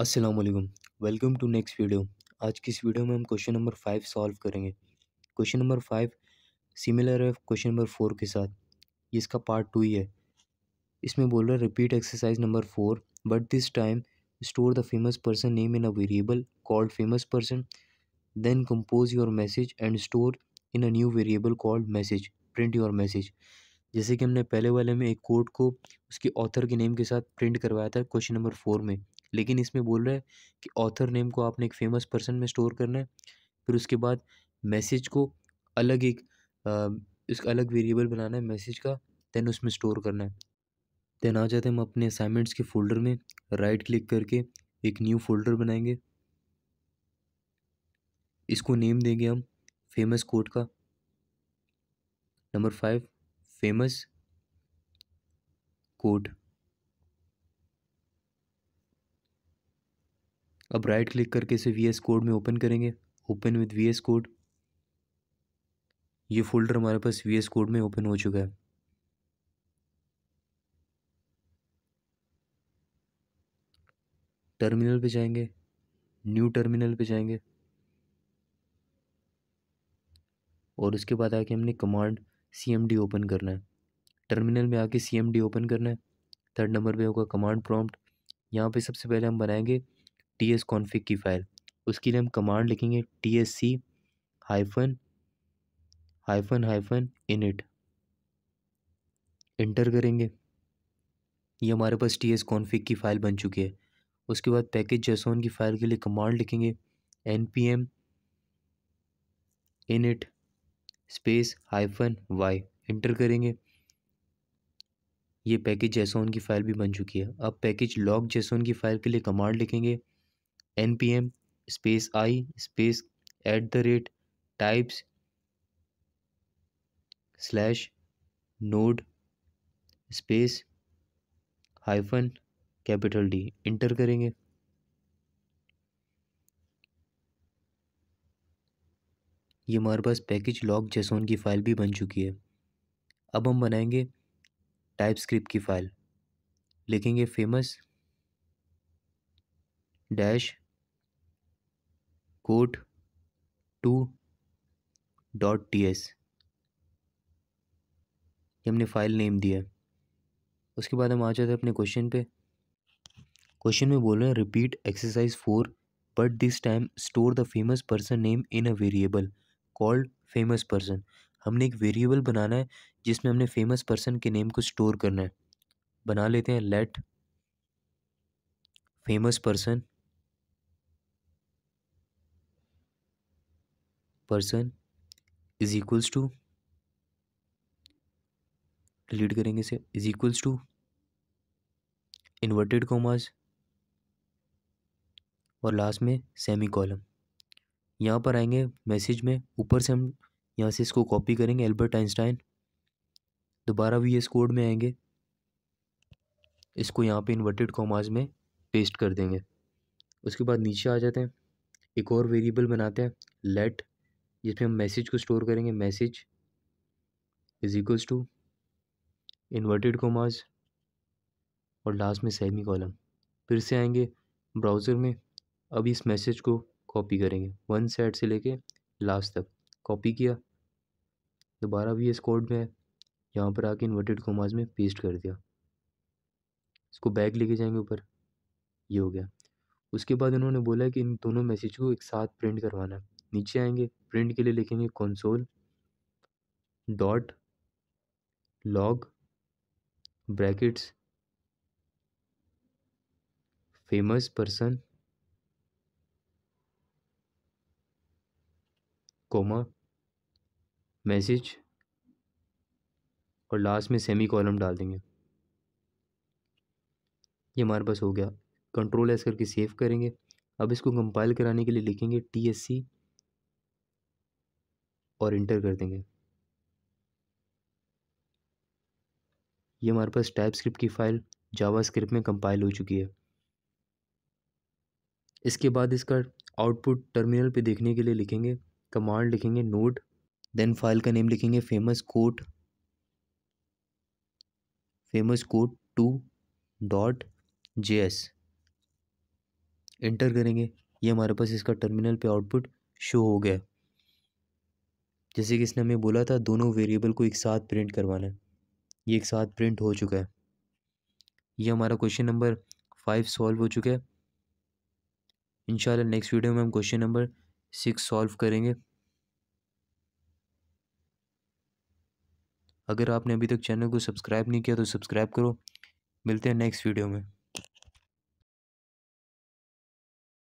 अस्सलाम वालेकुम। Welcome to next video. आज की इस वीडियो में हम क्वेश्चन नंबर 5 सॉल्व करेंगे। क्वेश्चन नंबर 5 सिमिलर है क्वेश्चन नंबर 4 के साथ। ये इसका पार्ट 2 ही है। इसमें बोल रहा है repeat exercise number 4 but this time store the famous person name in a variable called famous person, then compose your message and store in a new variable called message, print your message. जैसे कि हमने पहले वाले में एक code को उसके author के नेम के साथ प्रिंट करवाया था क्वेश्चन नंबर 4 में, लेकिन इसमें बोल रहा है कि ऑथर नेम को आपने एक फेमस पर्सन में स्टोर करना है। फिर उसके बाद मैसेज को अलग एक इसका अलग वेरिएबल बनाना है मैसेज का, देन उसमें स्टोर करना है। देन आ जाते हैं हम अपने असाइनमेंट्स के फोल्डर में, राइट क्लिक करके एक न्यू फोल्डर बनाएंगे। इसको नेम देंगे हम फेमस कोड का। Number 5 famous code. अब राइट क्लिक करके इसे वी एस कोड में ओपन करेंगे। Open with V S code. ये फोल्डर हमारे पास वी एस कोड में ओपन हो चुका है। टर्मिनल पे जाएंगे, न्यू टर्मिनल पे जाएंगे और उसके बाद आके हमने कमांड CMD ओपन करना है। टर्मिनल में आके CMD ओपन करना है। थर्ड नंबर पे होगा कमांड प्रॉम्प्ट। यहाँ पे सबसे पहले हम बनाएंगे TS कॉन्फ़िग की फ़ाइल। उसके लिए हम कमांड लिखेंगे TSC hyphen hyphen hyphen init. Inter करेंगे। ये हमारे पास TS कॉन्फ़िग की फ़ाइल बन चुकी है। उसके बाद पैकेज जेसॉन की फ़ाइल के लिए कमांड लिखेंगे npm init space hyphen y। Inter करेंगे। ये पैकेज जेसॉन की फ़ाइल भी बन चुकी है। अब पैकेज लॉग जेसॉन की फ़ाइल के लिए कमांड लिखेंगे npm space i space @types slash node space hyphen capital D। Inter करेंगे। ये हमारे पास पैकेज लॉग जेसॉन की फ़ाइल भी बन चुकी है। अब हम बनाएंगे टाइपस्क्रिप्ट की फ़ाइल। लिखेंगे फेमस डैश कोड 2.ts। ये हमने फ़ाइल नेम दिया है। उसके बाद हम आ जाते हैं अपने क्वेश्चन पे। क्वेश्चन में बोल रहे हैं repeat exercise 4 but this time store the famous person name in a variable called famous person. हमने एक वेरिएबल बनाना है जिसमें हमने फेमस पर्सन के नेम को स्टोर करना है। बना लेते हैं let famous person is equals to, delete करेंगे इसे, is equals to inverted commas और लास्ट में सेमी कॉलम। यहाँ पर आएंगे मैसेज में, ऊपर से हम यहाँ से इसको कॉपी करेंगे एल्बर्ट आइंस्टाइन। दोबारा भी इस कोड में आएंगे, इसको यहाँ पे इन्वर्टेड कॉमास में पेस्ट कर देंगे। उसके बाद नीचे आ जाते हैं, एक और वेरिएबल बनाते हैं लेट, जिसमें हम मैसेज को स्टोर करेंगे। Message is equals to inverted commas और लास्ट में सेमी कॉलम। फिर से आएंगे ब्राउज़र में। अब इस मैसेज को कॉपी करेंगे वन साइड से लेके लास्ट तक। कॉपी किया, दोबारा भी इस कोड में है, यहाँ पर आके इन्वर्टेड कॉमास में पेस्ट कर दिया। इसको बैक लेके जाएंगे ऊपर, ये हो गया। उसके बाद उन्होंने बोला है कि इन दोनों मैसेज को एक साथ प्रिंट करवाना है। नीचे आएंगे, प्रिंट के लिए लिखेंगे console dot log brackets famous person comma message और लास्ट में सेमी कॉलम डाल देंगे। ये हमारे पास हो गया। कंट्रोल एस करके सेव करेंगे। अब इसको कंपाइल कराने के लिए लिखेंगे TSC और इंटर कर देंगे। ये हमारे पास टाइपस्क्रिप्ट की फ़ाइल जावास्क्रिप्ट में कंपाइल हो चुकी है। इसके बाद इसका आउटपुट टर्मिनल पे देखने के लिए लिखेंगे कमांड लिखेंगे नोड, देन फाइल का नेम लिखेंगे फेमस कोड 2.js। एंटर करेंगे, ये हमारे पास इसका टर्मिनल पे आउटपुट शो हो गया। जैसे कि इसने हमें बोला था दोनों वेरिएबल को एक साथ प्रिंट करवाना है, ये एक साथ प्रिंट हो चुका है। ये हमारा क्वेश्चन नंबर 5 सॉल्व हो चुका है। इंशाल्लाह नेक्स्ट वीडियो में हम क्वेश्चन नंबर 6 सॉल्व करेंगे। अगर आपने अभी तक चैनल को सब्सक्राइब नहीं किया तो सब्सक्राइब करो। मिलते हैं नेक्स्ट वीडियो में।